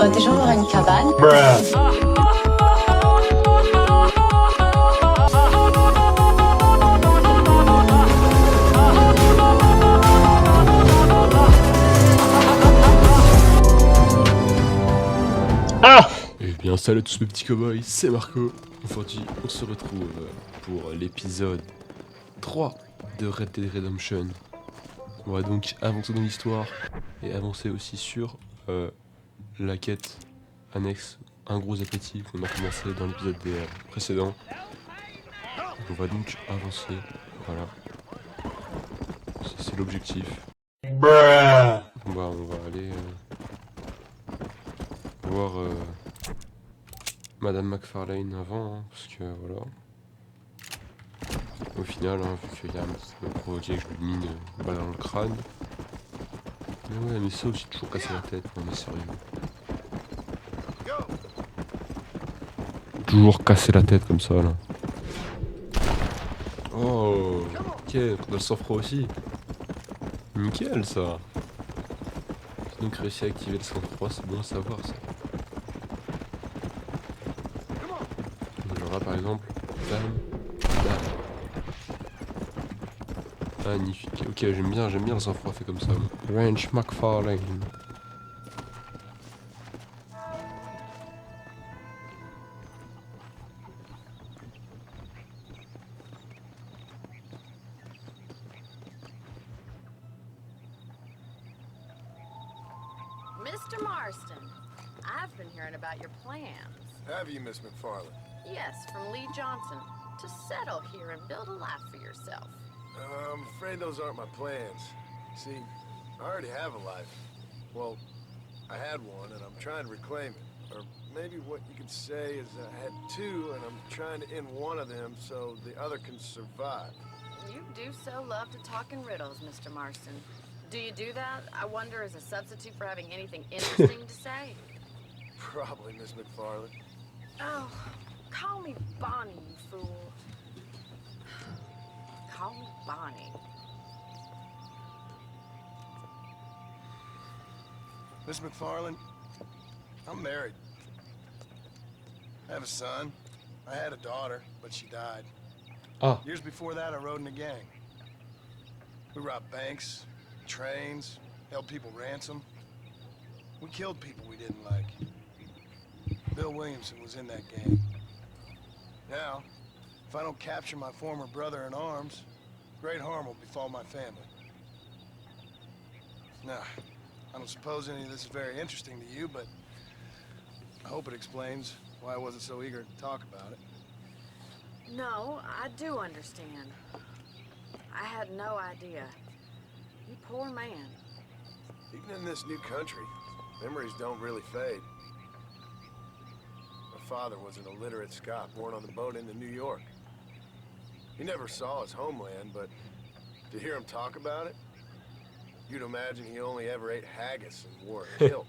Des gens auraient une cabane. Eh bien salut à tous mes petits cowboys, c'est Marco. Aujourd'hui on se retrouve pour l'épisode 3 de Red Dead Redemption. On va donc avancer dans l'histoire et avancer aussi sur la quête annexe, un gros appétit qu'on a commencé dans l'épisode précédent. On va donc avancer, voilà. C'est l'objectif. On va aller voir Madame McFarlane avant, hein, parce que voilà. Au final, hein, vu qu'il y a un petit peu provoqué que je lui mine une balle dans le crâne. Mais ouais, mais ça aussi, toujours casser la tête, non mais sérieux. Toujours casser la tête comme ça là. Oh, ok, on a le sang-froid aussi. Nickel ça. J'ai donc réussi à activer le sang-froid, c'est bon à savoir ça. Genre là par exemple, bam, bam. Magnifique, ok j'aime bien le sang-froid fait comme ça. Ranch McFarlane. Mr. Marston, I've been hearing about your plans. Have you, Miss McFarlane? Yes, from Lee Johnson, to settle here and build a life for yourself. I'm afraid those aren't my plans. See, I already have a life. Well, I had one, and I'm trying to reclaim it. Or maybe what you could say is I had two, and I'm trying to end one of them so the other can survive. You do so love to talk in riddles, Mr. Marston. Do you do that, I wonder, as a substitute for having anything interesting to say? Probably, Miss McFarlane. Oh, call me Bonnie, you fool. Call me Bonnie. Miss McFarlane, I'm married. I have a son. I had a daughter, but she died. Ah. Years before that, I rode in a gang. We robbed banks, trains, held people ransom. We killed people we didn't like. Bill Williamson was in that gang. Now, if I don't capture my former brother in arms, great harm will befall my family. Now, I don't suppose any of this is very interesting to you, but I hope it explains why I wasn't so eager to talk about it. No, I do understand. I had no idea. You poor man. Even in this new country, memories don't really fade. My father was an illiterate Scot born on the boat into New York. He never saw his homeland, but to hear him talk about it, you'd imagine he only ever ate haggis and wore a kilt.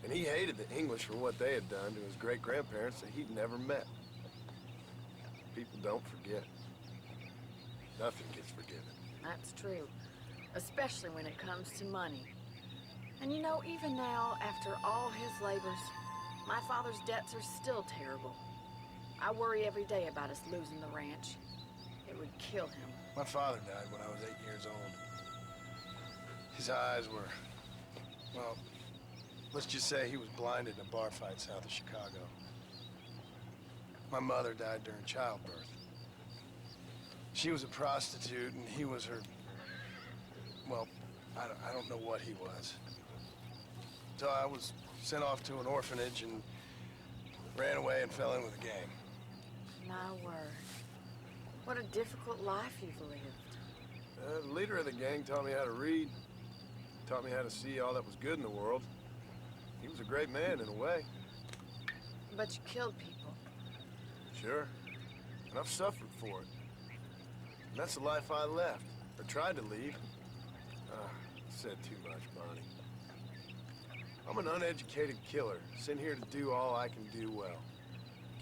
And he hated the English for what they had done to his great-grandparents that he'd never met. People don't forget. Nothing gets forgiven. That's true, especially when it comes to money. And you know, even now, after all his labors, my father's debts are still terrible. I worry every day about us losing the ranch. It would kill him. My father died when I was 8 years old. His eyes were, well, let's just say he was blinded in a bar fight south of Chicago. My mother died during childbirth. She was a prostitute and he was her, well, I don't know what he was. So I was sent off to an orphanage and ran away and fell in with a gang. My word. What a difficult life you've lived. The leader of the gang taught me how to read, taught me how to see all that was good in the world. He was a great man in a way. But you killed people. Sure. And I've suffered for it. And that's the life I left, or tried to leave. Said too much, Bonnie. I'm an uneducated killer, sent here to do all I can do well.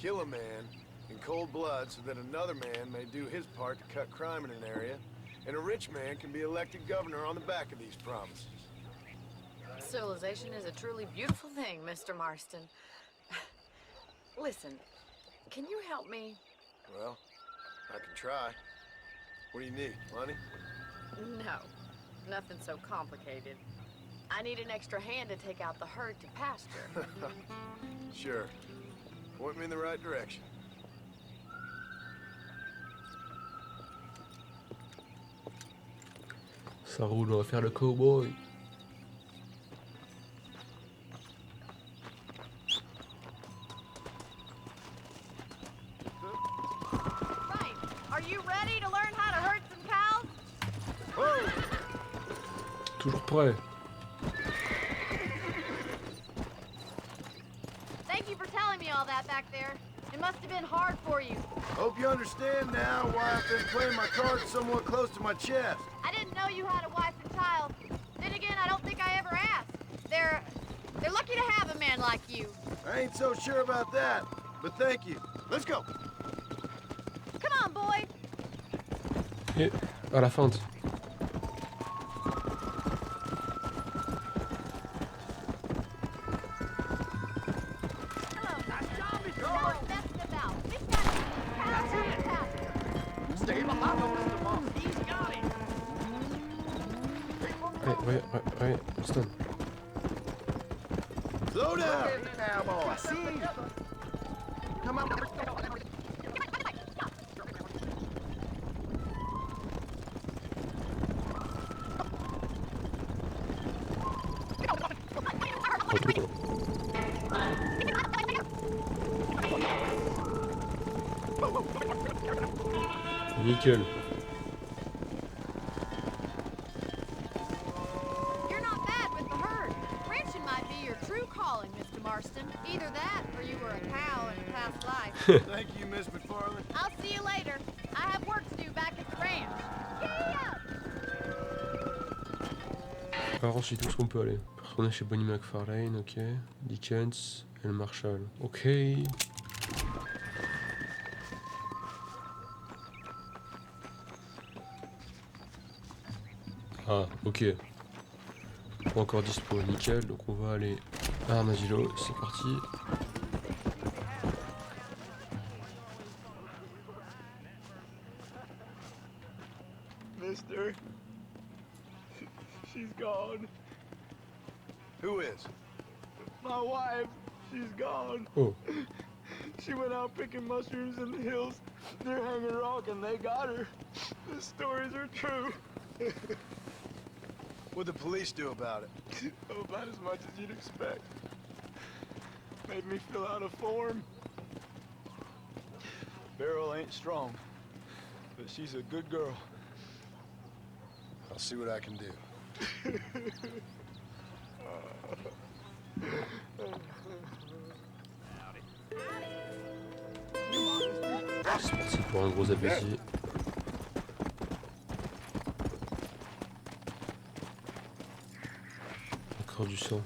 Kill a man in cold blood so that another man may do his part to cut crime in an area, and a rich man can be elected governor on the back of these promises. civilization is a truly beautiful thing, Mr. Marston. Listen, can you help me? Well, I can try. What do you need? Money? No, nothing so complicated. I need an extra hand to take out the herd to pasture. Sure. Point me in the right direction. Ça roule, on va faire le cowboy. Right. Are you ready to learn how to herd some cows? Whoa! Toujours prêt. Thank you for telling me all that back there. It must have been hard for you. Hope you understand now why I've been playing my cards somewhat close to my chest. I didn't know you had a wife and child. Then again, I don't think I ever asked. They're lucky to have a man like you. I ain't so sure about that, but thank you. Let's go. Come on, boy. Et à la feinte. Ouais, stop. Slow down, cowboy. See? Come on. Nickel. You're not bad with the herd. Ranching might be your true calling, Mr. Marston. Either that, or you were a cow in a past life. Thank you, Miss McFarland. I'll see you later. I have work to do back at the ranch. Yeah! Alors ensuite, où est-ce qu'on peut aller? Retourner chez Bonnie McFarlane, ok. Dickens et le Marshall. Ok. Ah, ok. Pas encore dispo, nickel. Donc on va aller à Armadillo. C'est parti. Mister, she's gone. Who is? My wife, she's gone. Oh. She went out picking mushrooms in the hills near Hanging Rock and they got her. The stories are true. What'd the police do about it? Oh, about as much as you'd expect. Made me fill out a form. Beryl ain't strong, but she's a good girl. I'll see what I can do. C'est parti pour un gros appétit. Encore du sang.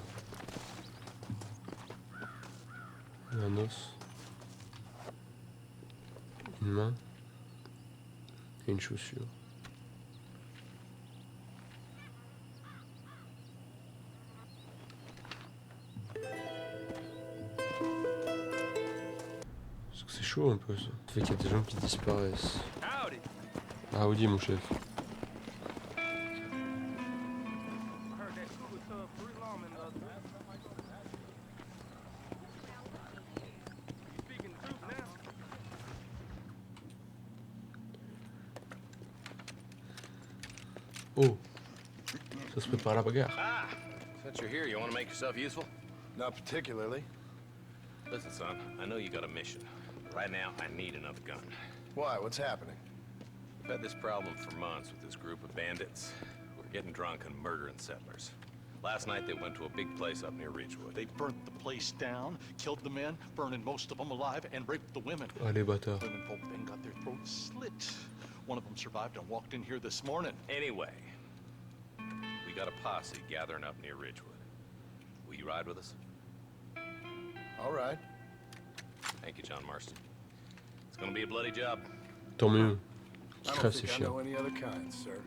Un os. Une main. Et une chaussure. C'est chaud un peu ça. Ça fait qu'il y a des gens qui disparaissent. Ah oui, mon chef. Oh, ça se prépare à la bagarre. Ah, since you're here, you want to make yourself useful? Not particularly. Listen, son, I know you got a mission. Right now, I need another gun. Why? What's happening? We've had this problem for months with this group of bandits. We're getting drunk and murdering settlers. Last night, they went to a big place up near Ridgewood. They burnt the place down, killed the men, burning most of them alive, and raped the women. Allez, bâtard. Women folk then got their throats slit. One of them survived and walked in here this morning. Anyway, we got a posse gathering up near Ridgewood. Will you ride with us? All right. Thank you, John Marston. It's gonna be a bloody job. Tant mieux. Qui I crève don't ces think I chiens. know any other kinds, sir.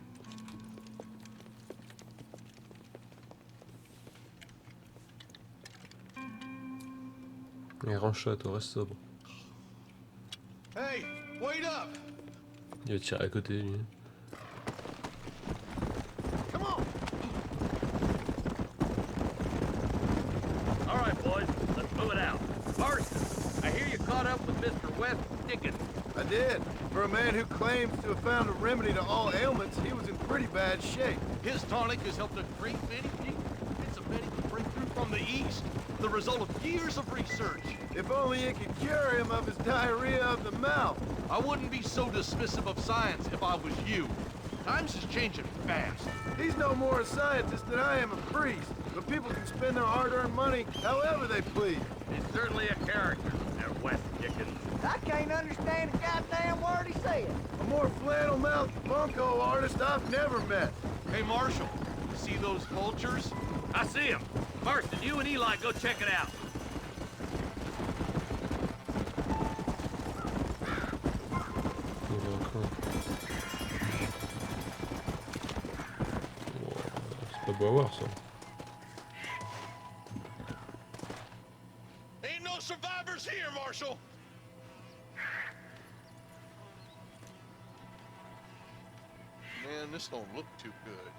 Les grands chats, reste sobre. Hey, wait up! Il va tirer à côté, lui. Come on! All right, boys, let's move it out. First, I hear you caught up with Mr. West Dickens. I did. For a man who claims to have found a remedy to all ailments, he was in pretty bad shape. His tonic has helped a great many people. It's a medical breakthrough from the East, the result of years of research. If only it could cure him of his diarrhea of the mouth. I wouldn't be so dismissive of science if I was you. Times is changing fast. He's no more a scientist than I am a priest. But people can spend their hard-earned money however they please. He's certainly a character, that West Dickens. I can't understand a goddamn word he said. A more flannel-mouthed bunko artist I've never met. Hey, Marshal, you see those vultures? I see him. Marston, you and Eli go check it out. Il y en a encore. Wow, c'est pas beau à voir ça. Ain't no survivors here, Marshal! Man, this don't look too good.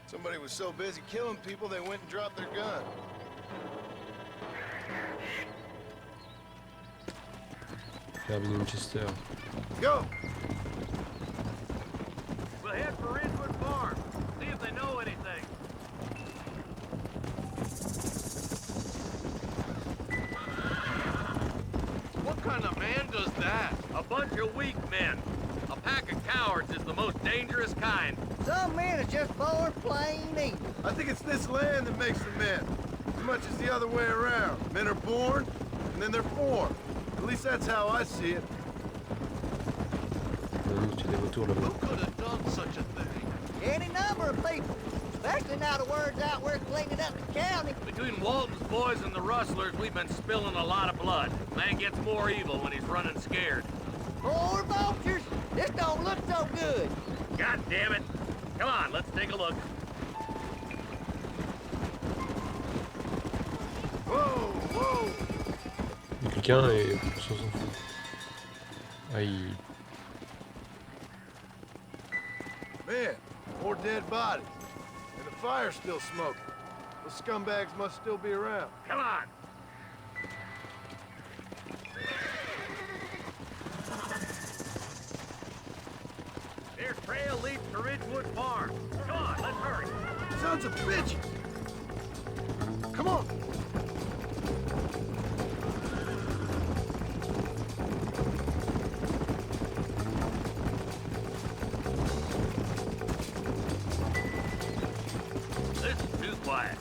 Somebody was so busy killing people, they went and dropped their gun. Carabine Winchester. Go! We'll head for Ridgewood Farm. See if they know anything. What kind of man does that? A bunch of weak men. A pack of cowards is the most dangerous kind. Some men are just born plain evil. I think it's this land that makes the men. As much as the other way around. Men are born, and then they're formed. At least that's how I see it. Tu des retours là-bas. Who could have done such a thing? Any number of people, especially now the word's out we're cleaning up the county. Between Walton's boys and the rustlers, we've been spilling a lot of blood. Man gets more evil when he's running scared. Poor vultures, this don't look so good. God damn it. Come on, let's take a look. Whoa, whoa! Il y a quelqu'un et on s'en fout. Aïe. Man, more dead bodies. And the fire's still smoking. Those scumbags must still be around. Come on. Their trail leads to Ridgewood Farm. Come on, let's hurry. Sons of bitches! Come on! This is too quiet.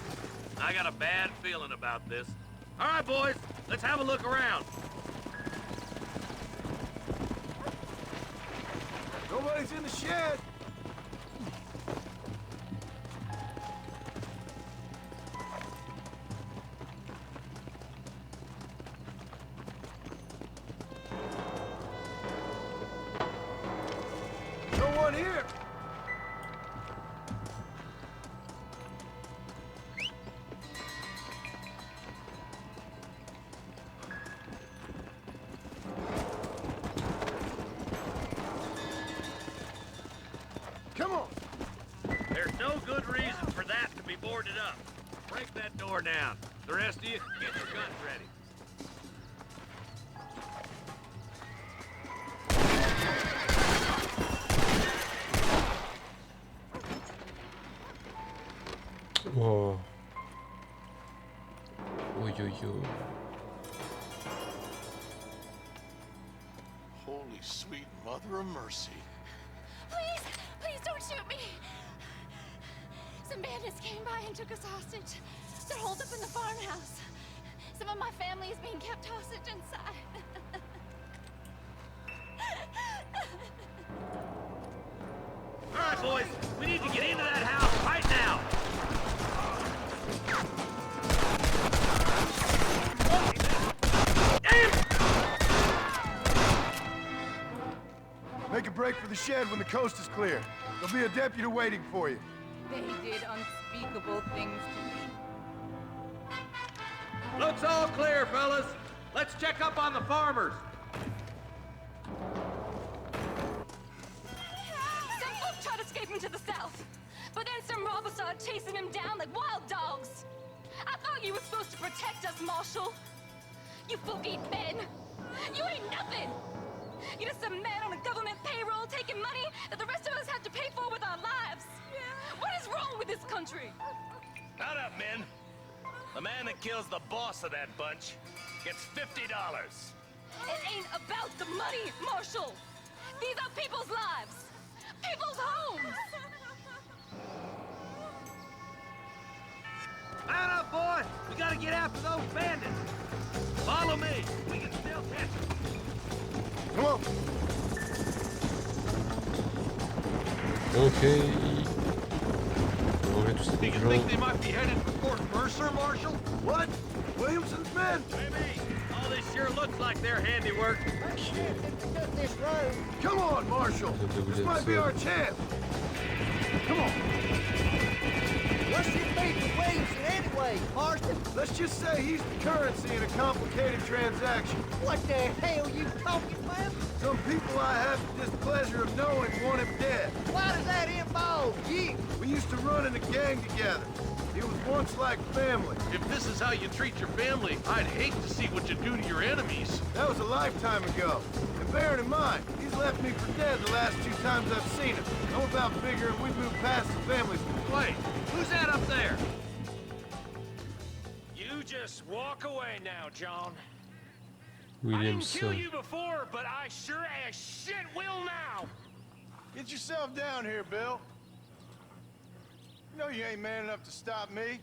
I got a bad feeling about this. All right, boys, let's have a look around. Nobody's in the shed! No one here! Come on! There's no good reason for that to be boarded up. Break that door down. The rest of you, get your guns ready. Wow. Oi, oi, oi. Holy sweet mother of mercy. Please, please don't shoot me. Some bandits came by and took us hostage. They're holed up in the farmhouse. Some of my family is being kept hostage inside. All right, boys, we need to get into that house right now. Make a break for the shed when the coast is clear. There'll be a deputy waiting for you. They did unspeakable things to me. Looks all clear, fellas. Let's check up on the farmers. Some folk tried escaping to the south, but then some robbers started chasing him down like wild dogs. I thought you were supposed to protect us, Marshal. You folk ain't men. You ain't nothing. You're just some man on a government payroll taking money that the rest of us have to pay for with our lives. What is wrong with this country? Shut up, men. The man that kills the boss of that bunch gets $50. It ain't about the money, Marshal. These are people's lives. People's homes. Man up, boy! We gotta get after those bandits! Follow me! We can still catch them! Come on. Ok. On va tous Do ces you gens. think they might be headed for Fort Mercer, Marshal? What? Williamson's men? Maybe. All this sure looks like their handiwork. I can't cut this road. Come on, Marshal. This might be our chance. Come on. What's your beef with Williamson anyway, Marston? Let's just say he's the currency in a complicated transaction. What the hell you talking about? Some people I have the displeasure of knowing want him dead. Why does that involve you? We used to run in a gang together. It was once like family. If this is how you treat your family, I'd hate to see what you do to your enemies. That was a lifetime ago. And bearing in mind, he's left me for dead the last 2 times I've seen him. I'm about figuring we've moved past the family's. Wait, who's that up there? You just walk away now, John. I didn't Williamson. kill you before, but I sure as shit will now. Get yourself down here, Bill. You know you ain't man enough to stop me.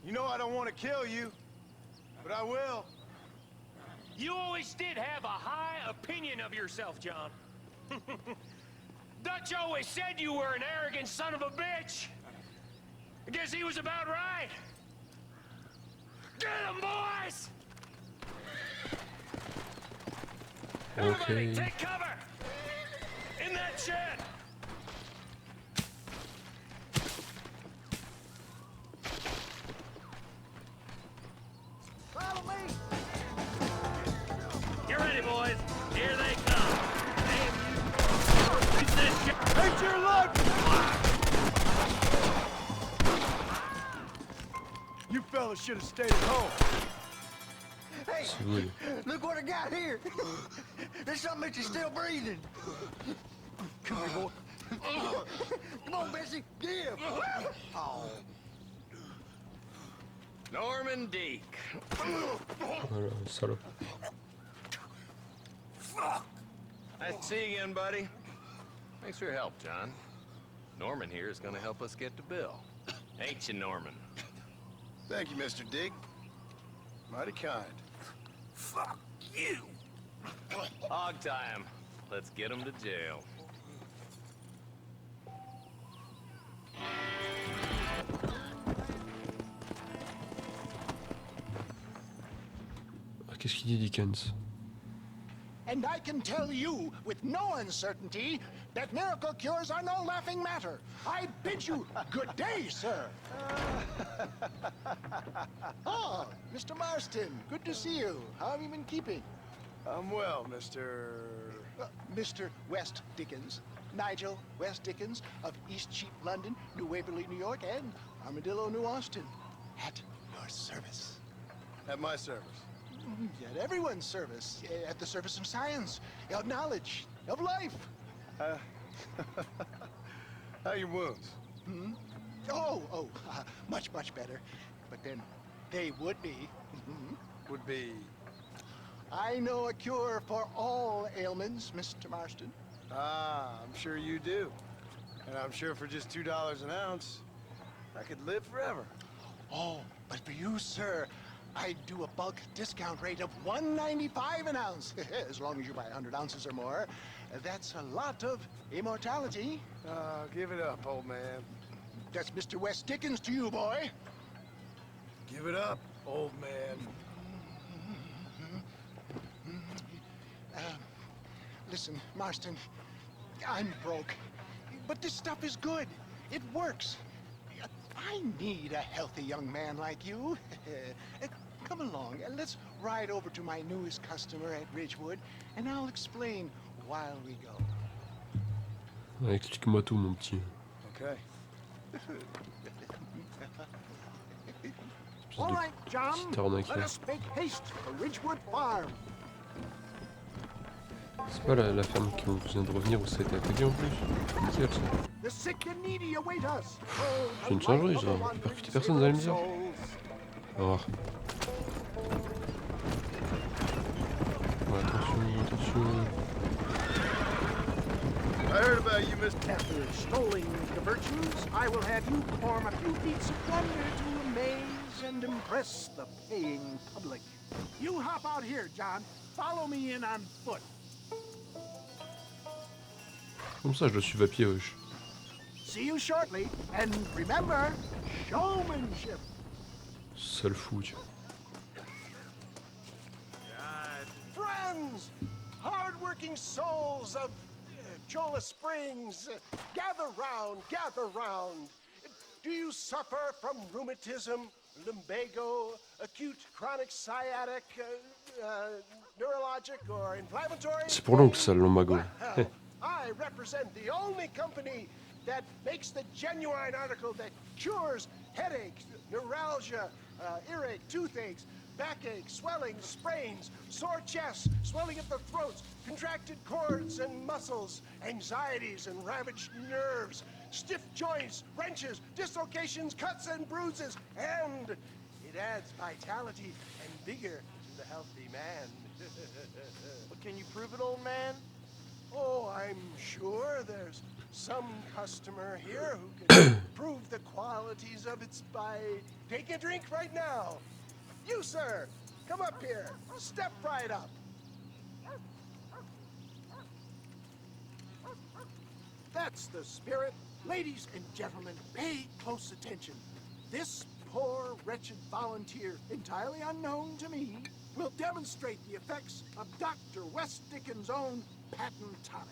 You know I don't want to kill you, but I will. You always did have a high opinion of yourself, John. Dutch always said you were an arrogant son of a bitch. I guess he was about right. Get him, boys! Everybody, Ok. take cover! In that shed! Follow me. Get ready, boys. Here they come. Aim you. It's this shit. Ain't your luck! You fellas should have stayed at home. Hey, C'est vrai. look what I got here. There's something that you're still breathing. Come here, boy. Come on, Bessie. Give. Oh. Norman Deek. Voilà, salaud. Nice to see you again, buddy. Thanks for your help, John. Norman here is gonna help us get to Bill. Ain't you, Norman? Thank you, Mr. Dick. Mighty kind. Fuck you! Hog time. Let's get him to jail. Ah, qu'est-ce qu'il dit, Dickens? And I can tell you with no uncertainty that miracle cures are no laughing matter. I bid you good day, sir. Ah, Mr. Marston, good to see you. How have you been keeping? I'm well, Mr. Mr. West Dickens, Nigel West Dickens of East Cheap, London, New Waverly, New York, and Armadillo, New Austin. At your service. At my service. At everyone's service. At the service of science, of knowledge, of life. How are your wounds? Much, much better. But then they would be. Would be. I know a cure for all ailments, Mr. Marston. Ah, I'm sure you do. And I'm sure for just $2 an ounce, I could live forever. Oh, but for you, sir, I do a bulk discount rate of $1.95 an ounce. As long as you buy 100 ounces or more. That's a lot of immortality. Give it up, old man. That's Mr. West Dickens to you, boy. Give it up, old man. Listen, Marston, I'm broke, but this stuff is good. It works. I need a healthy young man like you. Come along and let's ride over to my newest customer at Ridgewood, and I'll explain while we go. Ouais, explique-moi tout, mon petit. Okay. All right, John, Petite arnaqueur. let us make haste to Ridgewood Farm. C'est pas la ferme qui vient de revenir où ça a été attaqué en plus. Nickel ça. The sick and needy await us. C'est une singerie ça. J'ai percuté personne, vous allez me dire. On va voir. Ouais, attention. I heard about you, Mr. After extolling the virtues, I will have you perform a few feats of wonder to amaze and impress the paying public. You hop out here, John. Follow me in on foot. Comme ça, je le suis à pied, wesh. See you shortly, and remember, showmanship. Sale fou, tu vois. Friends, hard-working souls of Cholla Springs, gather round. Do you suffer from rheumatism, lumbago, acute chronic sciatic, neurologic or inflammatory? C'est pour l'oncle ça, le lumbago. Well, I represent the only company that makes the genuine article that cures headaches, neuralgia, earache, toothaches, backache, swelling, sprains, sore chests, swelling of the throats, contracted cords and muscles, anxieties and ravaged nerves, stiff joints, wrenches, dislocations, cuts and bruises, and it adds vitality and vigor to the healthy man. But can you prove it, old man? Oh, I'm sure there's some customer here who can prove the qualities of it by taking a drink right now. You, sir, come up here. Step right up. That's the spirit. Ladies and gentlemen, pay close attention. This poor, wretched volunteer, entirely unknown to me, will demonstrate the effects of Dr. West Dickens' own patent tonic.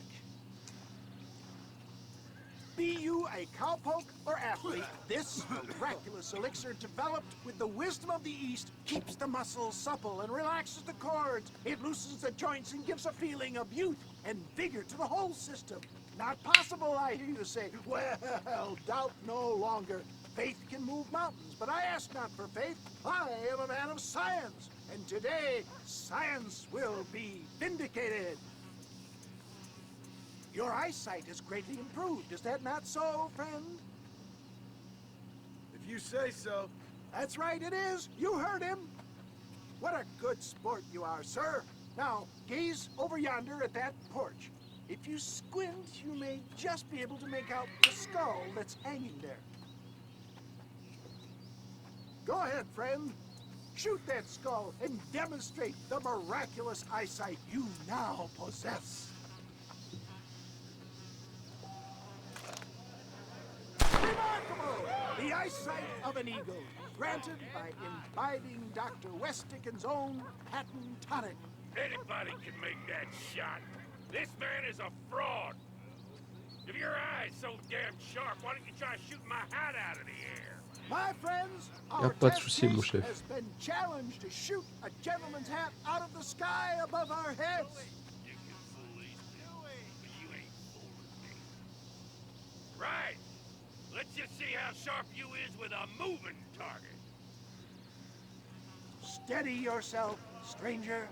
Be you a cowpoke or athlete, this miraculous elixir developed with the wisdom of the East keeps the muscles supple and relaxes the cords. It loosens the joints and gives a feeling of youth and vigor to the whole system. Not possible, I hear you say. Well, doubt no longer. Faith can move mountains, but I ask not for faith. I am a man of science, and today science will be vindicated. Your eyesight has greatly improved. Is that not so, friend? If you say so. That's right, it is. You heard him. What a good sport you are, sir. Now, gaze over yonder at that porch. If you squint, you may just be able to make out the skull that's hanging there. Go ahead, friend. Shoot that skull and demonstrate the miraculous eyesight you now possess. Remarkable! The eyesight of an eagle, granted by imbibing Dr. West Dickens' own patent tonic. Anybody can make that shot. This man is a fraud. If your eye's so damn sharp, why don't you try shooting my hat out of the air? My friends, Y a our pas de test souci, mon case chef. has been challenged to shoot a gentleman's hat out of the sky above our heads. You can fool these people, but you ain't fooling me. Right. Let's just see how sharp you is with a moving target. Steady yourself, stranger.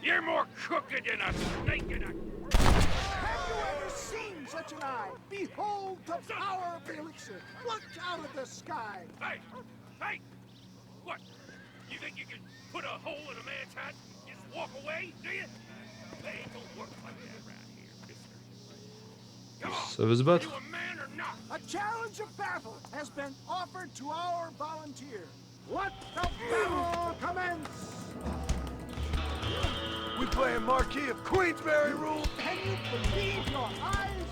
You're more crooked than a snake in a... Have you ever seen such an eye? Behold the power of the elixir, plucked out of the sky. Hey! Hey! What? You think you can put a hole in a man's hat and just walk away, do you? They ain't gonna work like that around here, mister. Come on! Ça veut se battre. You a man or not? A challenge of battle has been offered to our volunteer. Let the battle commence! We playing Marquis of Queensberry rules. Can you believe your eyes?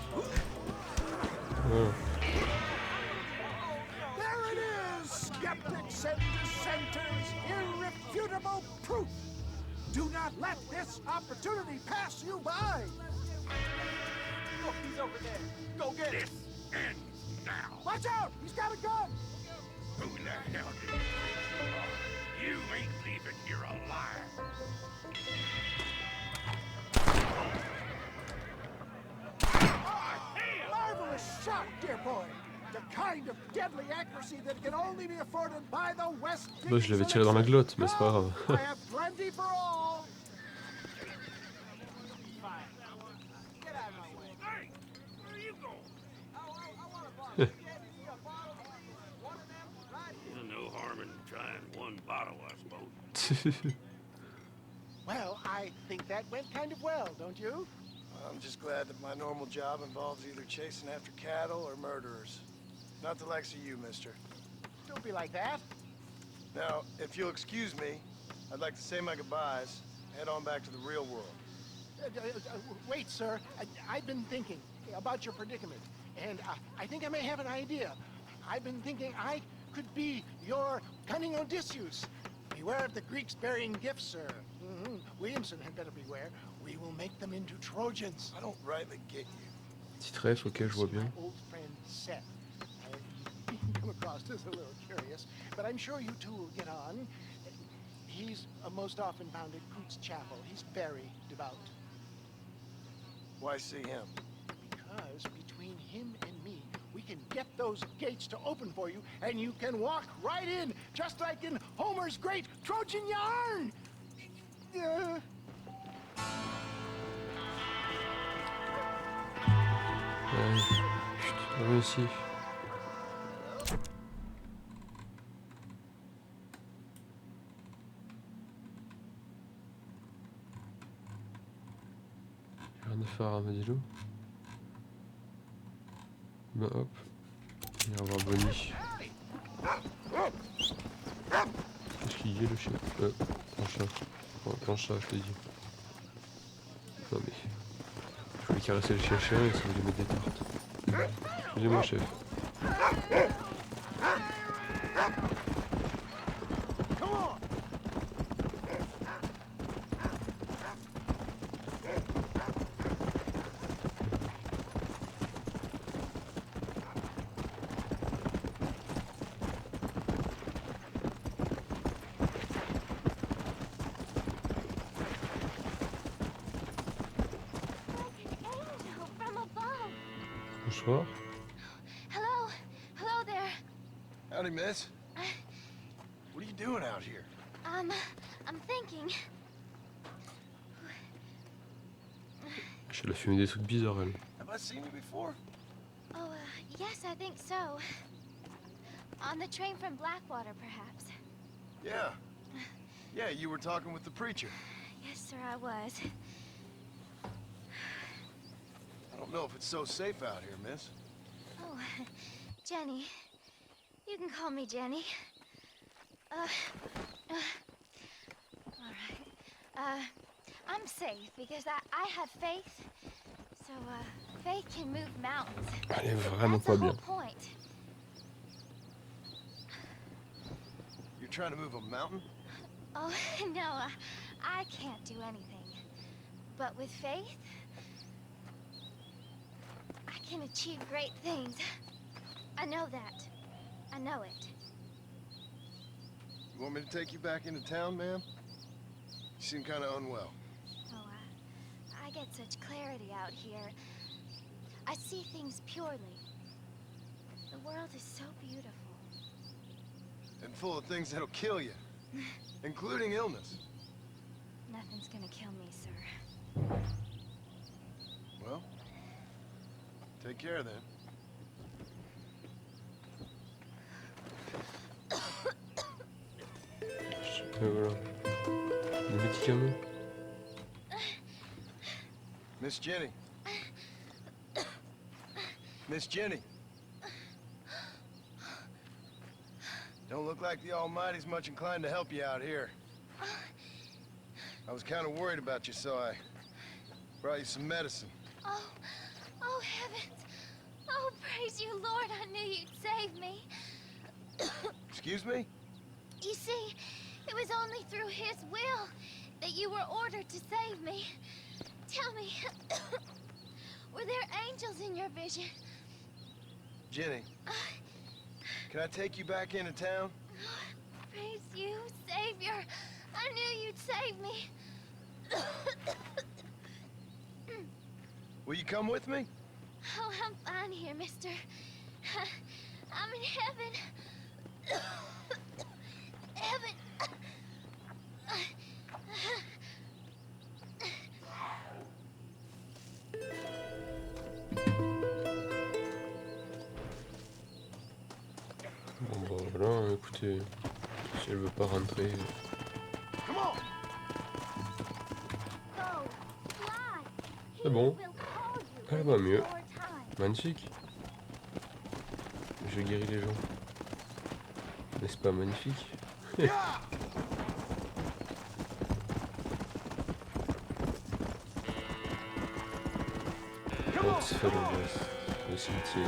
Ouais. There it is! Skeptics and dissenters, irrefutable proof! Do not let this opportunity pass you by. Look, he's over there. Go get him. This ends now. Watch out! He's got a gun! Who the hell did you? You ain't leaving here alive. Marvelous shot, dear boy. The kind of deadly accuracy that can only be afforded by the West. Bah, je l'avais tiré dans la glotte, mais c'est pas grave. I have plenty for all. Hey, where are you going? No harm in trying one bottle, I suppose. Well, I think that went kind of well, don't you? I'm just glad that my normal job involves either chasing after cattle or murderers. Not the likes of you, mister. Don't be like that. Now, if you'll excuse me, I'd like to say my goodbyes, head on back to the real world. Wait, sir. I've been thinking about your predicament, and I think I may have an idea. I've been thinking I could be your cunning Odysseus. Beware of the Greeks burying gifts, sir. Williamson had better beware. We will make them into Trojans. I don't rightly get you. Petit trèfle, ok, je vois bien. My old friend Seth. You can come across as a little curious, but I'm sure you two will get on. He's most often found at Coots Chapel. He's very devout. Why see him? Because between him and me, we can get those gates to open for you, and you can walk right in, just like in Homer's great Trojan yarn! Ouais, chut, reviens ici. Rien à faire à Madilo. Bah hop. Il va y avoir Bonnie. Qu'est-ce qu'il dit le chien? Un chat. Un chat, je t'ai dit. Non mais... Je voulais caresser le chien et ça voulait mettre des tartes. Excusez-moi, chef. Bonsoir. Hello. Hello there. Howdy, miss. What are you doing out here? I'm thinking. Elle a fumé des trucs bizarres, elle. Have I seen you before? Oh, yes, I think so. On the train from Blackwater, perhaps. Yeah. Yeah, you were talking with the preacher. Yes, sir, I was. I don't know if it's so safe out here, miss. Oh, Jenny. You can call me Jenny. All right. I'm safe because I have faith. So, faith can move mountains. Elle est vraiment That's pas the bien. whole point. You're trying to move a mountain? Oh, no, I can't do anything. But with faith, I can achieve great things. I know that. I know it. You want me to take you back into town, ma'am? You seem kind of unwell. Oh, I get such clarity out here. I see things purely. The world is so beautiful. And full of things that'll kill you. Including illness. Nothing's gonna kill me, sir. Well, take care then. Voilà. Des médicaments. Miss Jenny. Miss Jenny. Don't look like the Almighty's much inclined to help you out here. I was kind of worried about you, so I brought you some medicine. Oh, heavens. Oh, praise you, Lord. I knew you'd save me. Excuse me? You see, it was only through his will. that you were ordered to save me. Tell me, were there angels in your vision? Jenny, can I take you back into town? Praise you, Savior. I knew you'd save me. Will you come with me? Oh, I'm fine here, mister. I'm in heaven. Heaven. Bon bah voilà, écoutez, si elle veut pas rentrer... C'est bon, elle va mieux. Magnifique. Je guéris les gens. N'est-ce pas magnifique? Le cimetière.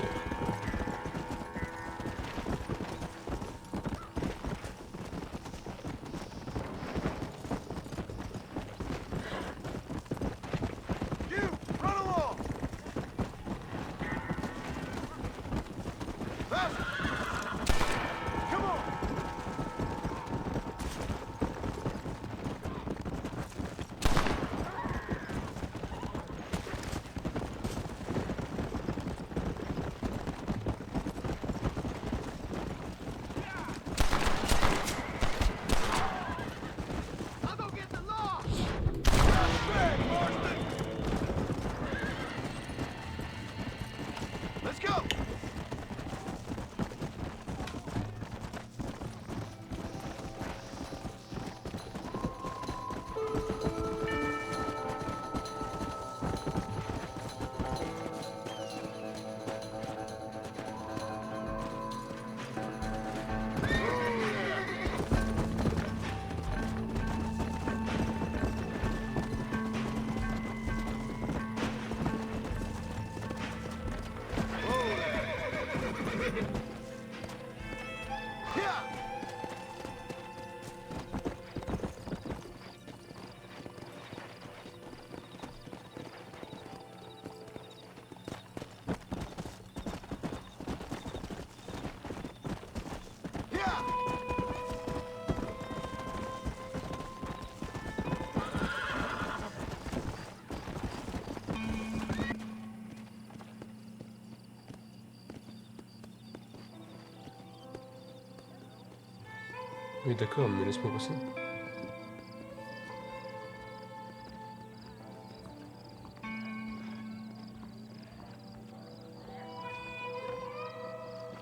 Oui d'accord, mais laisse-moi passer.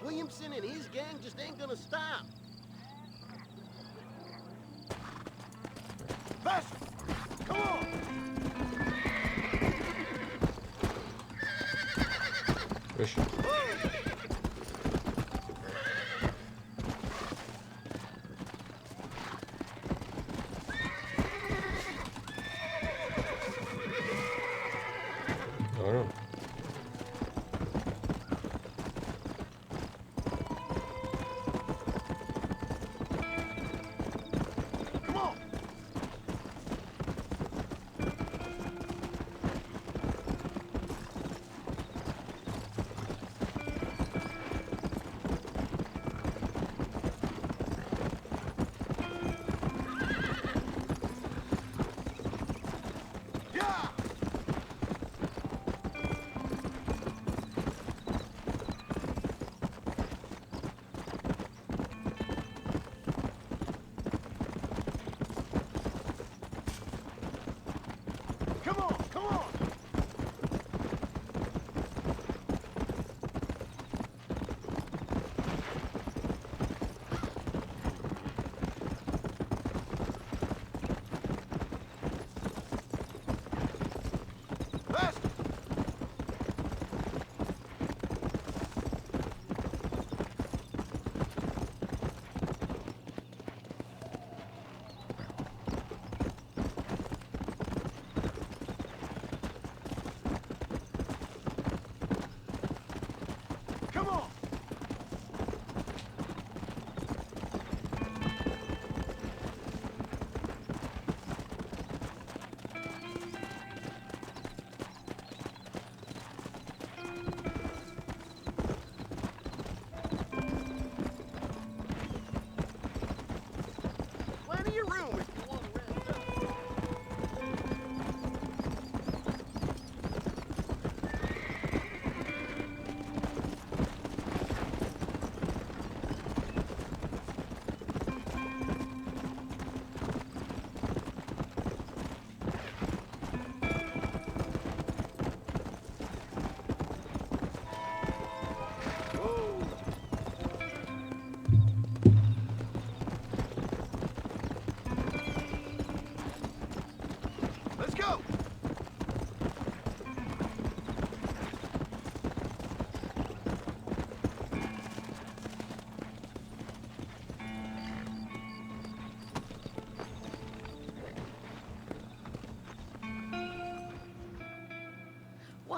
Williamson and his gang just ain't gonna stop. Best! Come on! Wesh. Voilà.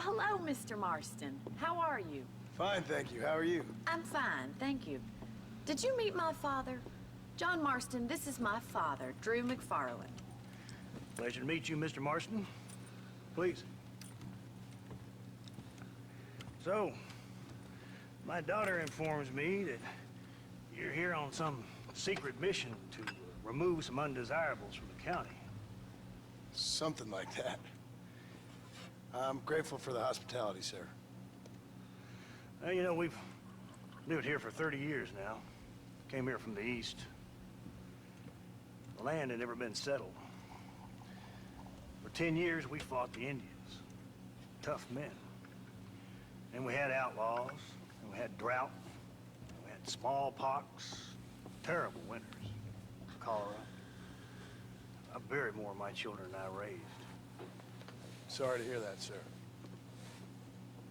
hello, Mr. Marston. How are you? Fine, thank you. How are you? I'm fine, thank you. Did you meet my father? John Marston, this is my father, Drew McFarland. Pleasure to meet you, Mr. Marston. Please. So, my daughter informs me that you're here on some secret mission to remove some undesirables from the county. Something like that. I'm grateful for the hospitality, sir. Well, you know, we've lived here for 30 years now. Came here from the east. The land had never been settled. For 10 years, we fought the Indians. Tough men. And we had outlaws, and we had drought, and we had smallpox, terrible winters, cholera. I buried more of my children than I raised. Sorry to hear that, sir.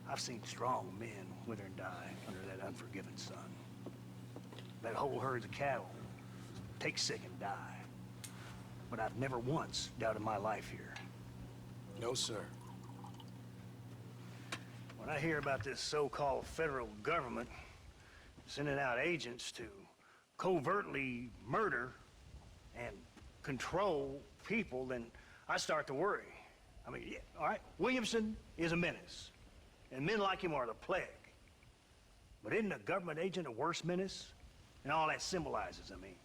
I've seen strong men wither and die under that unforgiving sun. That whole herds of cattle take sick and die. But I've never once doubted my life here. No, sir. When I hear about this so-called federal government sending out agents to covertly murder and control people, then I start to worry. I mean, yeah, all right, Williamson is a menace, and men like him are the plague. But isn't a government agent a worse menace? And all that symbolizes, I mean.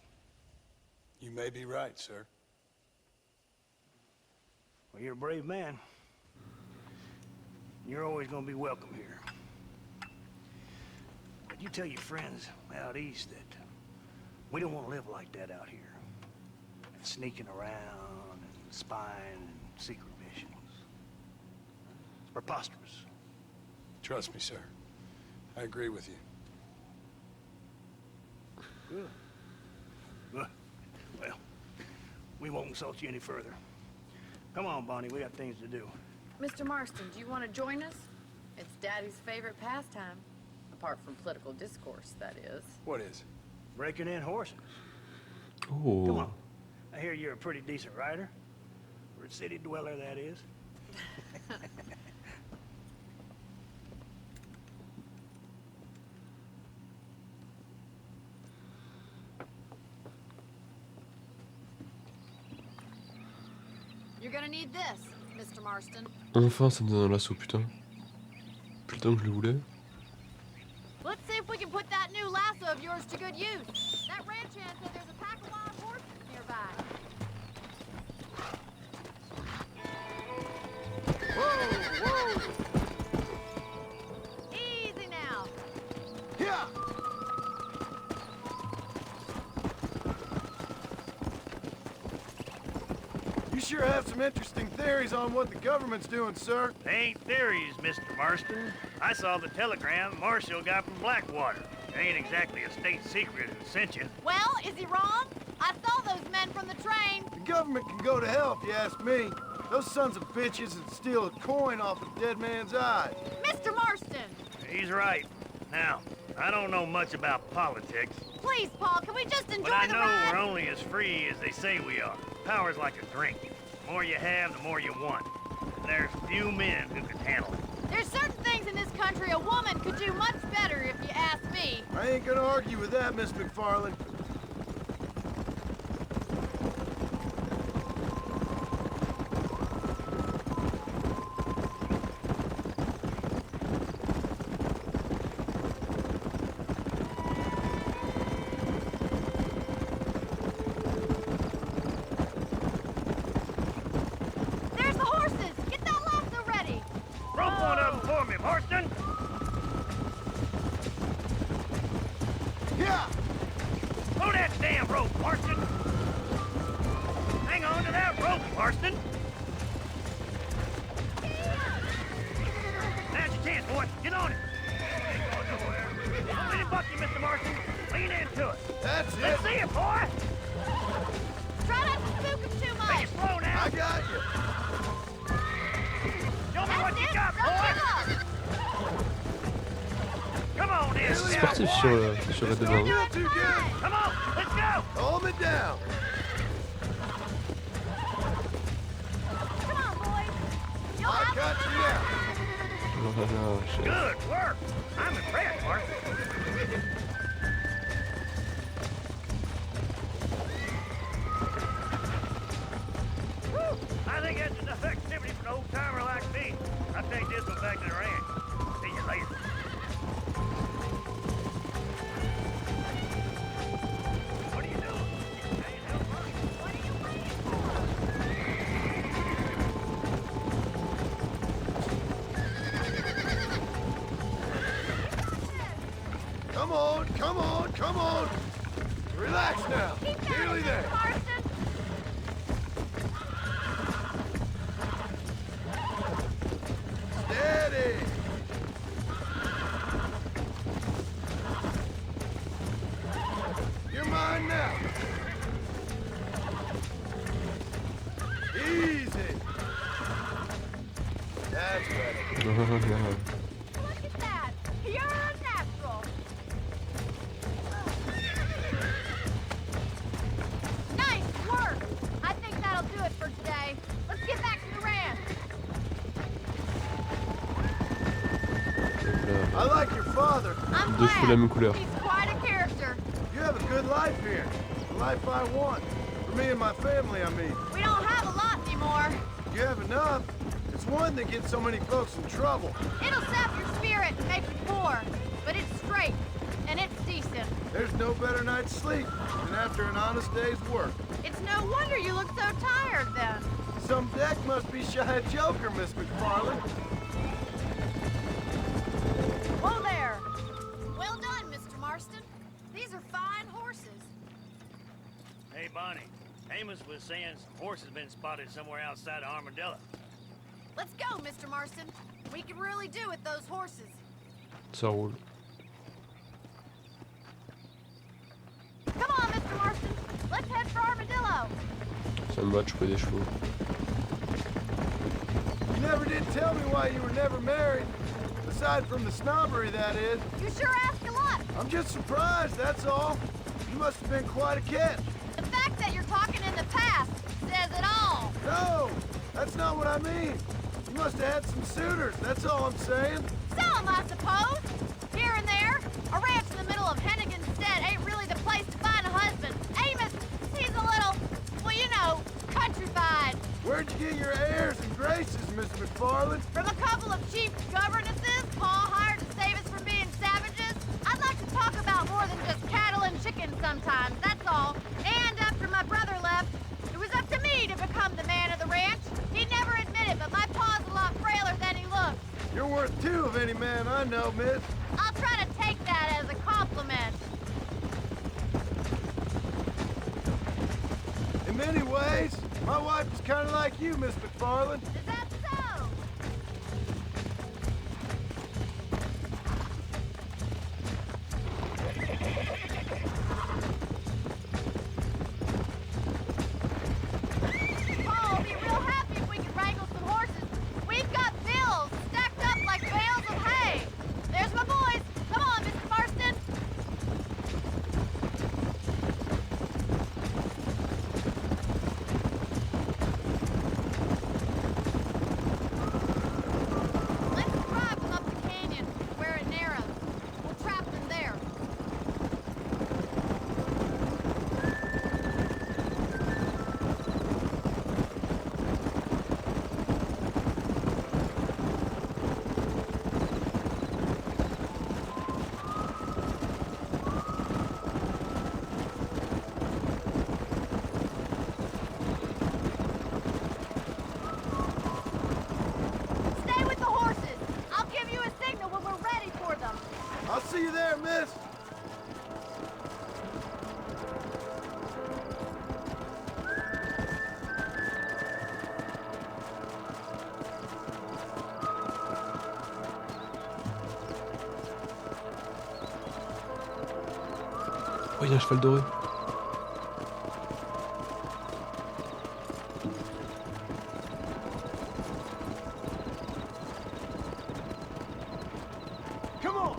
You may be right, sir. Well, you're a brave man. You're always gonna be welcome here. But you tell your friends out east that we don't want to live like that out here. And sneaking around and spying and secret missions. It's preposterous. Trust me, sir. I agree with you. Good. Good. Well, we won't insult you any further. Come on, Bonnie, we got things to do. Mr. Marston, do you want to join us? It's Daddy's favorite pastime. Apart from political discourse, that is. What is? Breaking in horses. Oh. Come on. I hear you're a pretty decent rider. For a city dweller, that is. You're gonna need this, Mr. Marston. Enfin, ça me donne un lasso, putain. Plus le temps que je le voulais. Let's see if we can put that new lasso of yours to good use. That ranch hand said there's a pack of wild horses nearby. Whoa, whoa! Easy now. Yeah! You sure have some interesting theories on what the government's doing, sir. They ain't theories, Mr. Marston. I saw the telegram Marshall got from Blackwater. It ain't exactly a state secret that sent you. Well, is he wrong? I saw those men from the train. The government can go to hell if you ask me. Those sons of bitches would steal a coin off a dead man's eye. Mr. Marston! He's right. Now, I don't know much about politics, Please, Paul, can we just enjoy but I the know ride? we're only as free as they say we are. Power's like a drink. The more you have, the more you want. And there's few men who can handle it. There's certain things in this country a woman could do much better if you ask me. I ain't gonna argue with that, Miss McFarland. There's the horses! Get that lasso ready! Rope one of them for me, Marston! Yeah! Throw that damn rope, Marston! Hang on to that rope, Marston! Now's your chance, boy. Get on it! Ain't going nowhere. Don't let it buck you, Mr. Marston. Lean into it. That's it! Let's see it, boy! Try not to spook him too Take much! it slow now. I got you! Show me what That's you it! got, Don't boy! give up! Come on, then. C'est sportif sur Redemtpion. You're too good! Come on, let's go! Hold me down! Come on, boys! You'll I have got a you good now! time. Voilà, chef. Good work. I'm impressed, Mark. Whew, I think that's enough activity for an old-timer like me. I'll take this one back to the ranch. See you later. What are you doing? Hey, help us. What are you waiting for? Come on, come on, come on! Relax now. Nearly there. Steady. You're mine now. Easy. That's better. Look at that! You're a natural! Nice work! I think that'll do it for today. Let's get back to the ranch. I like your father. I'm Deux cheveux la même couleur. glad. He's quite a character. You have a good life here. The life I want. For me and my family, I mean. We don't have a lot anymore. You have enough. It's one that gets so many folks in trouble. It'll sap your spirit and make you poor. But it's straight. And it's decent. There's no better night's sleep than after an honest day's work. It's no wonder you look so tired then. Some deck must be shy of Joker, Miss McFarland. Whoa there! Well done, Mr. Marston. These are fine horses. Hey, Bonnie. Amos was saying some horses have been spotted somewhere outside of Armadillo. Let's go, Mr. Marston. We can really do with those horses. Ça roule. Come on, Mr. Marston. Let's head for Armadillo. Ça me va de choper des chevaux. You never did tell me why you were never married. Aside from the snobbery, that is. You sure ask a lot. I'm just surprised, that's all. You must have been quite a catch. The fact that you're talking in the past says it all. No, that's not what I mean. You must have had some suitors, that's all I'm saying. Some, I suppose. Here and there. A ranch in the middle of Hennigan's Stead ain't really the place to find a husband. Amos, he's a little, well, you know, countrified. Where'd you get your airs and graces, Miss McFarland? From a couple of cheap governesses Pa hired to save us from being savages. I'd like to talk about more than just cattle and chickens sometimes, that's all. And after my brother left, it was up to me to become the man of the ranch. He never admitted, but my pa's a lot frailer than he looks. You're worth two of any man I know, miss. I'll try to take that as a compliment. In many ways, my wife is kind of like you, Miss McFarland. Is that so? Paul will be real happy if we can wrangle some horses. We've got bills stacked up like bales of hay. There's my boys. Come on, Mr. Marston. Let's drive them up the canyon where it narrows. We'll trap them there. Stay with the horses. I'll give you a signal when we're ready for them. I'll see you there, miss. Oh, il y a un cheval doré. Come on.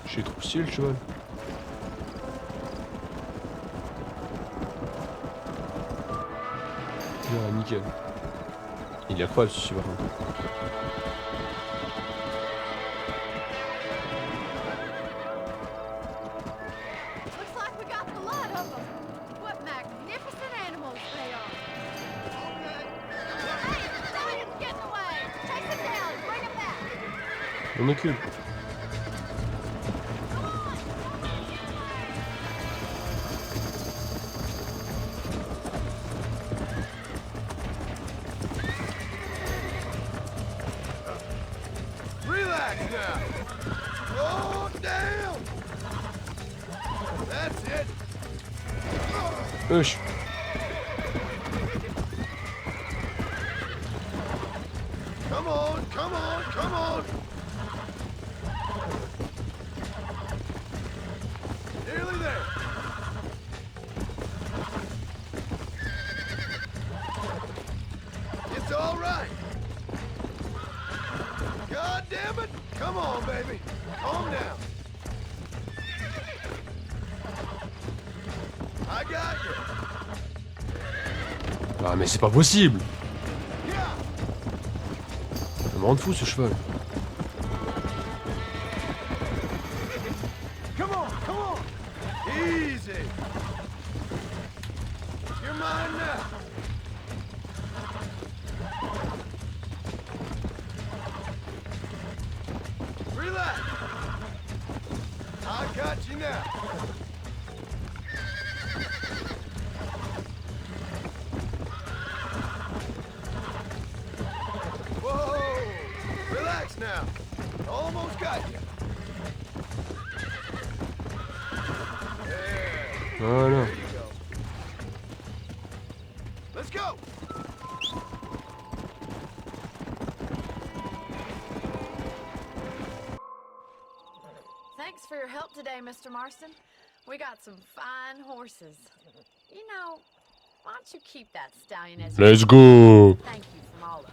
J'ai trop stylé le cheval. Ah, nickel. Il est incroyable ce cheval. Looks like we got the lot of them. What magnificent animals they are. Hey, Zion's getting away. Chase him down. Bring him back. On occupe. Relax now. Oh, damn. That's it. Wesh. Come on, come on, come on. Nearly there. It's all right. God damn it. Come on, baby. Calm down. I got you. Ah mais c'est pas possible. Yeah. Ça me rend fou ce cheval. Come on, come on. Easy. You're mine now. Relax. I got you now. Whoa. Relax now. Almost got you. Yeah. Voilà. There you go. Let's go. Thanks for your help today, Mr. Marston. We got some fine horses. You know, why don't you keep that stallion as your Let's go. thank you from all of us.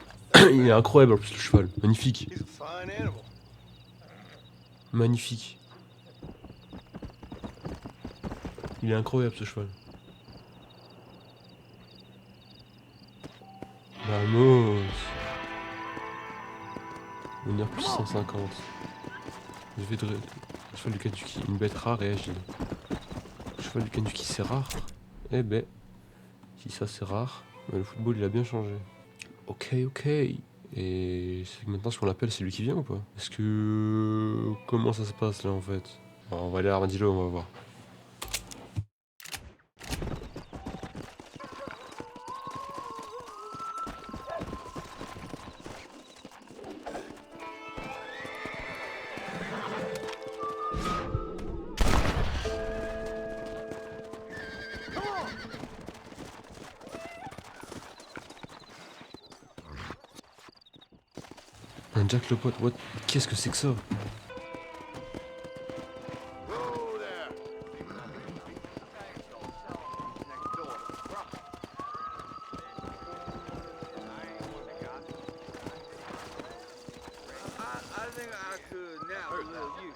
Il est incroyable en plus le cheval. Magnifique. He's a fine animal. Magnifique. Il est incroyable ce cheval. Vamos. Honneur plus 150. Je vais de... Cheval du Kentucky, une bête rare et agile. Cheval du Kentucky c'est rare. Eh ben, si ça c'est rare, le football il a bien changé. Ok, ok. Et c'est que maintenant ce qu'on l'appelle, c'est lui qui vient ou pas? Est-ce que... Comment ça se passe là en fait? Alors, on va aller à Armadillo, on va voir. Un Jack le pote, what? Qu'est-ce que c'est que ça? Whoa there. I think I could now love you.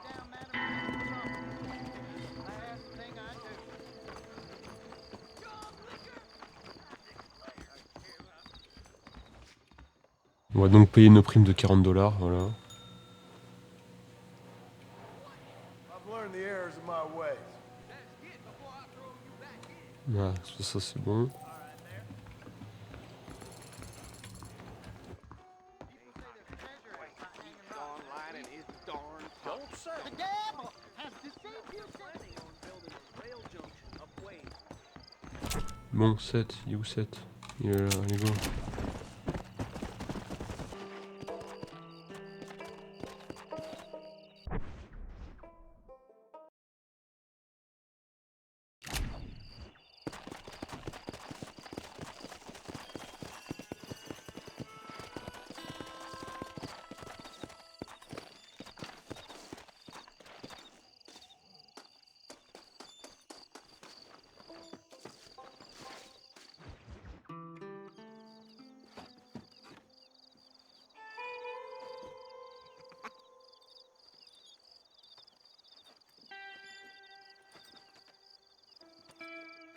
On va donc payer nos primes de 40 $, voilà. I've learned the errors of my ways. Voilà, ça c'est bon. Bon, 7, il est où 7? Il est là, allez go.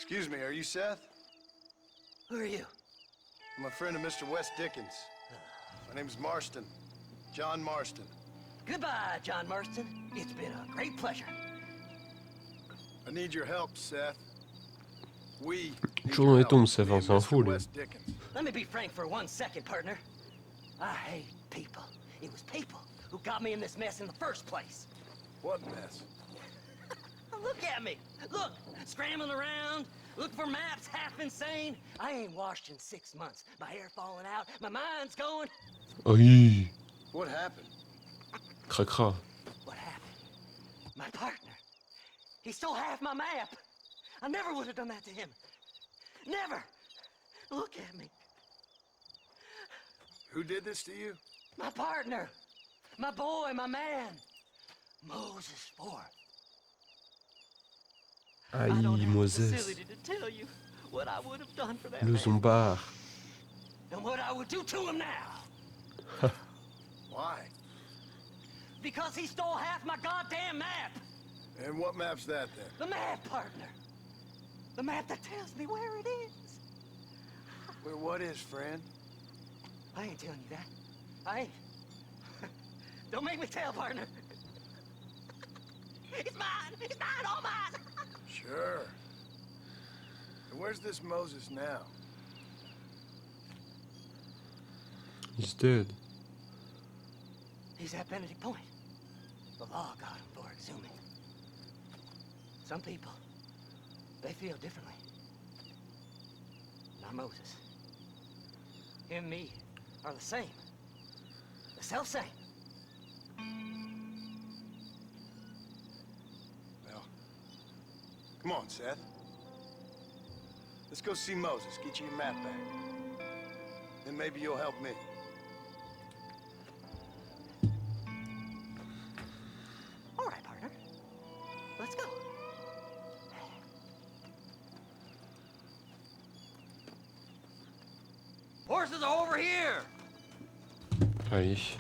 Excuse me, are you Seth? Who are you? I'm a friend of Mr. West Dickens. My name's Marston. John Marston. Goodbye, John Marston. It's been a great pleasure. I need your help, Seth. We need Toujours dans your les help. tombes, Seth, Me hein, and c'est un Mr. fou, lui. West Dickens. Let me be frank for 1 second, partner. I hate people. It was people who got me in this mess in the first place. What mess? Look at me. Look, scrambling around, looking for maps, half insane. I ain't washed in 6 months. My hair falling out, my mind's going. Aïe. What happened? Cracra. What happened? My partner. He stole half my map. I never would have done that to him. Never. Look at me. Who did this to you? My partner. My boy, my man. Moses Ford. Aïe, I don't have the Moses. facility to tell you what I would have done for that Le man. zombard. And what I would do to him now. Why? Because he stole half my goddamn map. And what map's that then? The map, partner. The map that tells me where it is. Where what is, friend? I ain't telling you that. I ain't. Don't make me tell, partner. It's mine. It's mine. All mine. Sure. And where's this Moses now? He's dead. He's at Benedict Point. The law got him for exhuming. Some people, they feel differently. Not Moses. Him and me are the same. The self-same. Well, come on, Seth. Let's go see Moses, get you your map back. Then maybe you'll help me. All right, partner. Let's go. Horses are over here. Allez.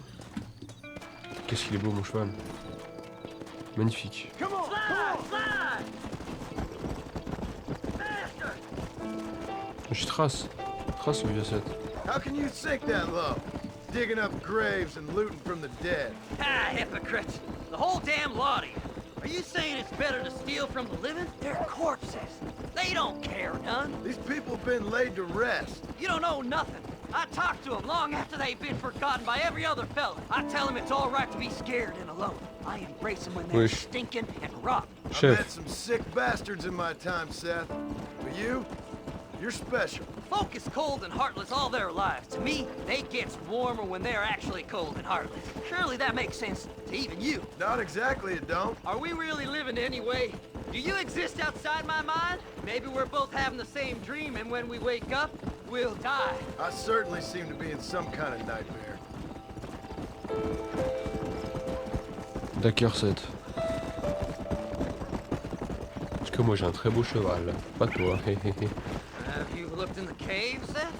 Qu'est-ce qu'il est beau, mon cheval. Magnifique. Come on, slide, slide. Faster. Je trace. Trace au vieux set. How can you sink that low? Digging up graves and looting from the dead. Ah, hypocrites. The whole damn lot of you. Are you saying it's better to steal from the living? They're corpses. They don't care none. These people have been laid to rest. You don't know nothing. I talk to them long after they've been forgotten by every other fella. I tell them it's all right to be scared and alone. I embrace them when they're Wesh. stinking and rotten. I've Chef. met some sick bastards in my time, Seth. But you're special. Folk is cold and heartless all their lives. To me, they gets warmer when they're actually cold and heartless. Surely that makes sense to even you. Not exactly, it don't. Are we really living anyway? Do you exist outside my mind? Maybe we're both having the same dream, and when we wake up, we'll die. I certainly seem to be in some kind of nightmare. D'accord, 7. Parce que moi j'ai un très beau cheval. Pas toi. Hé hé hé. Have you looked in the caves, Seth?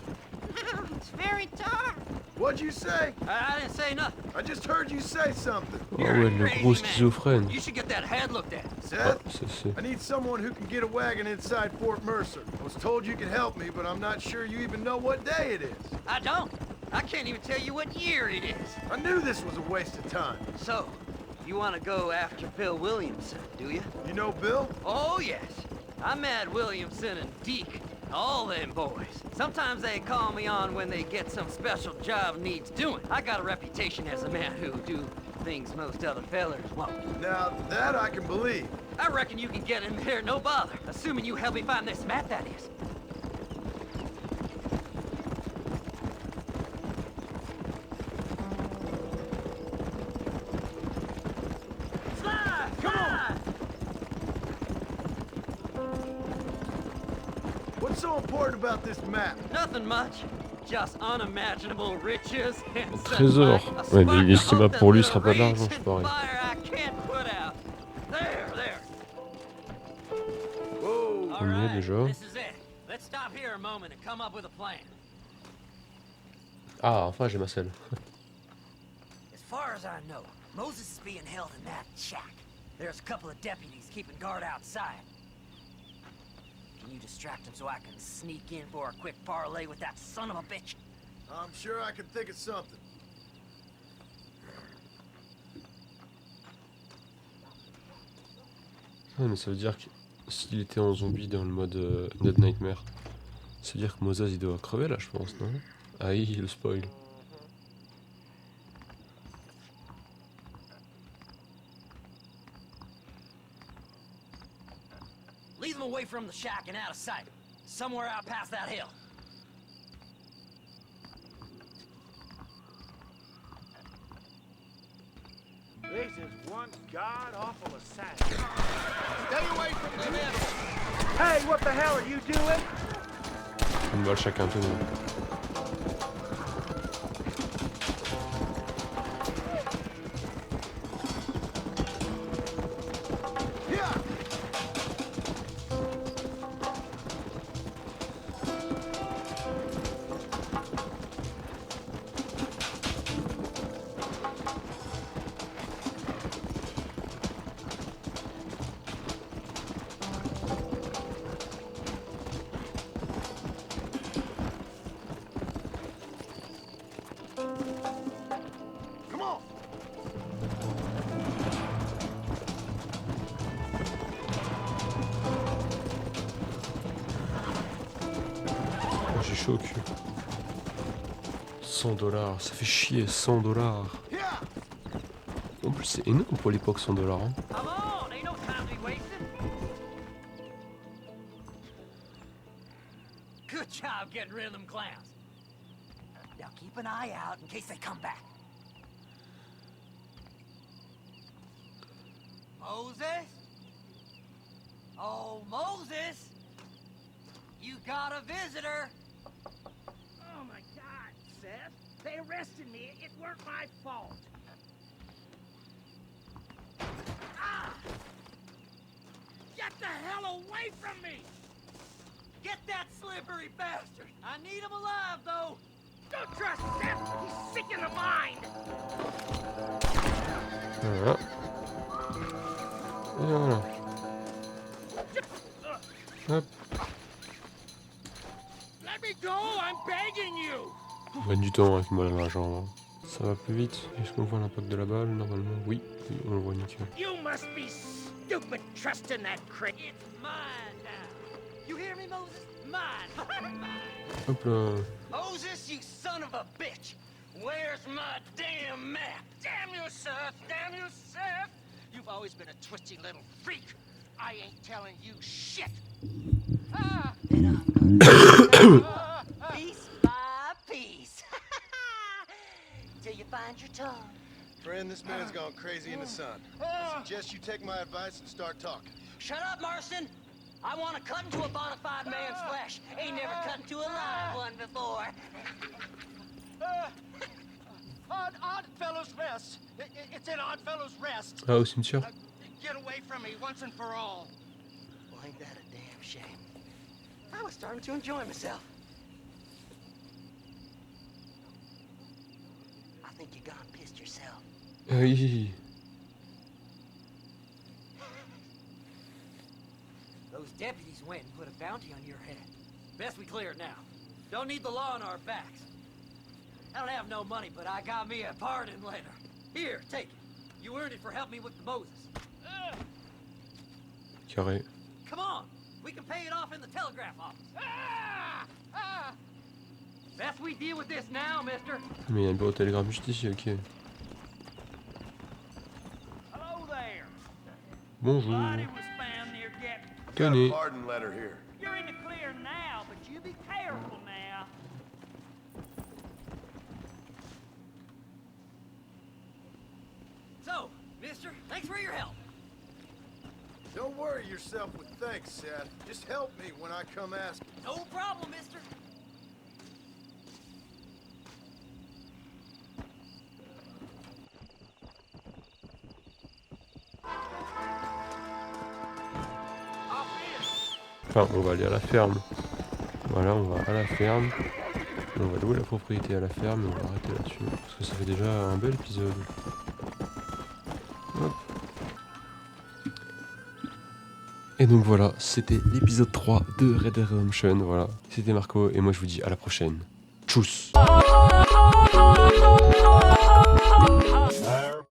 It's very dark. What'd you say? I didn't say nothing. I just heard you say something. Oh ouais, le gros schizophrène. You should get that head looked at. Ah, Seth, c'est... I need someone who can get a wagon inside Fort Mercer. I was told you could help me, but I'm not sure you even know what day it is. I don't. I can't even tell you what year it is. I knew this was a waste of time. So, you want to go after Bill Williamson, do you? You know Bill? Oh, yes. I met Williamson and Deke, all them boys. Sometimes they call me on when they get some special job needs doing. I got a reputation as a man who do things most other fellers won't. Now, that I can believe. I reckon you can get in there, no bother. Assuming you help me find this map, that is. Slide! Slide! What's so important about this map? Nothing much. Just unimaginable riches and Trésor. Ouais, mais il estime pour lui, ce sera pas de l'argent, c'est pareil. On y est déjà. Ah, enfin j'ai ma selle. As far as I know, Moses is being held in that shack. There's a couple of deputies keeping guard outside. Can you distract him so I can sneak in for a quick parlay with that son of a bitch? I'm sure I can think of something. Ah, mais ça veut dire que s'il était en zombie dans le mode Dead Nightmare, ça veut dire que Moses il doit crever là, je pense, non? Ah oui, le spoil. Lead them away from the shack and out of sight. Somewhere out past that hill. This is one god-awful assassin. Stay away from them animals! Hey, what the hell are you doing? Une balle chacun, tout le monde. J'ai chaud au cul. 100$, ça fait chier, 100$. En plus c'est énorme pour l'époque, 100$. Hein. Come on, ain't no time to be wasted. Good job getting rid of them clowns. Now keep an eye out in case they come back. Moses? Oh, Moses! You got a visitor! Oh my God, Seth. They arrested me. It weren't my fault. Ah! Get the hell away from me! Get that slippery bastard! I need him alive, though! Don't trust Seth! He's sick in the mind! Voilà. Et voilà. Hop. Let me go! I'm begging you! On gagne du temps avec une balle dans la jambe. Ça va plus vite. Est-ce qu'on voit l'impact de la balle? Normalement, oui. Oui, on le voit nickel. You must be stupid trusting that crick. It's mine now. You hear me, Moses? Mine. Hop là. Moses, you son of a bitch! Where's my damn map? Damn you, Seth! Damn you, Seth! You've always been a twisty little freak. I ain't telling you shit. Ah! Then I'm gonna piece by piece. Till you find your tongue. Friend, this man's gone crazy in the sun. I suggest you take my advice and start talking. Shut up, Marston! I want to cut into a bona fide man's flesh. Ain't never cut into a live one before. Oddfellows Rest. It's in Oddfellows Rest. Ah, au cimetière. Get away from me once and for all. Well, ain't that a damn shame? I was starting to enjoy myself. I think you gone pissed yourself. Ah oui. Those deputies went and put a bounty on your head. Best we clear it now. Don't need the law on our backs. I don't have no money, but I got me a pardon letter. Here, take it. You earned it for helping me with the Moses. Carré. Come on, we can pay it off in the telegraph office. Best we deal with this now, mister. Mais il y a un bureau de télégramme juste ici, ok. Hello there. Bonjour. Body was found near Gap. Tenez. Pardon letter here. You're in the clear now, but you be careful now. So, mister, thanks for your help. Don't worry yourself with thanks, Seth. Just help me when I come asking. No problem, mister. Enfin, on va aller à la ferme. Voilà, on va à la ferme. Et on va louer la propriété à la ferme et on va arrêter là-dessus. Parce que ça fait déjà un bel épisode. Hop. Et Et donc voilà, c'était l'épisode 3 de Red Dead Redemption. Voilà, c'était Marco et moi je vous dis à la prochaine. Tchuss.